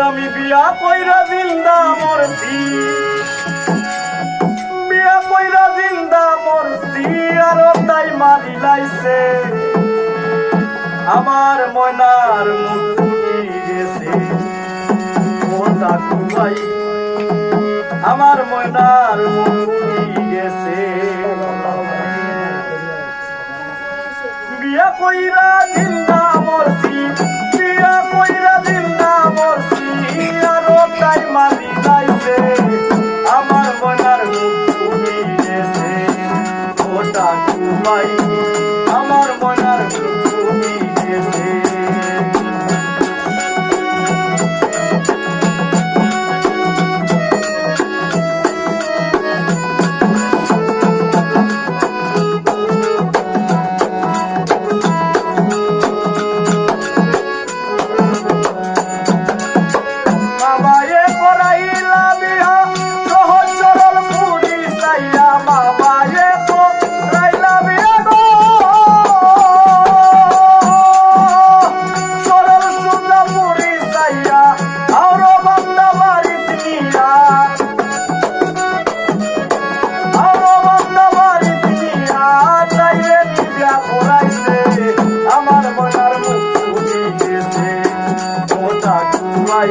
আমি বিয়া কইরা জিন্দা মরছি, বিয়া কইরা জিন্দা মরছি, আরো তাই মারি লাইছে আমার ময়নার মুখ ফুটি গেছে। ও দাদু ভাই আমার ময়নার মুখ ফুটি গেছে। বিয়া কইরা জিন্দা মরছি, বিয়া কইরা জিন্দা মরছি, আরো তাই মারি লাইছে আমার ময়নার মুখ ফুটি গেছে। ও দাদু ভাই আমার ময়নার মুখ ফুটি গেছে। আমার মনার মুখ ফুটি গেছে। ও দাদু ভাই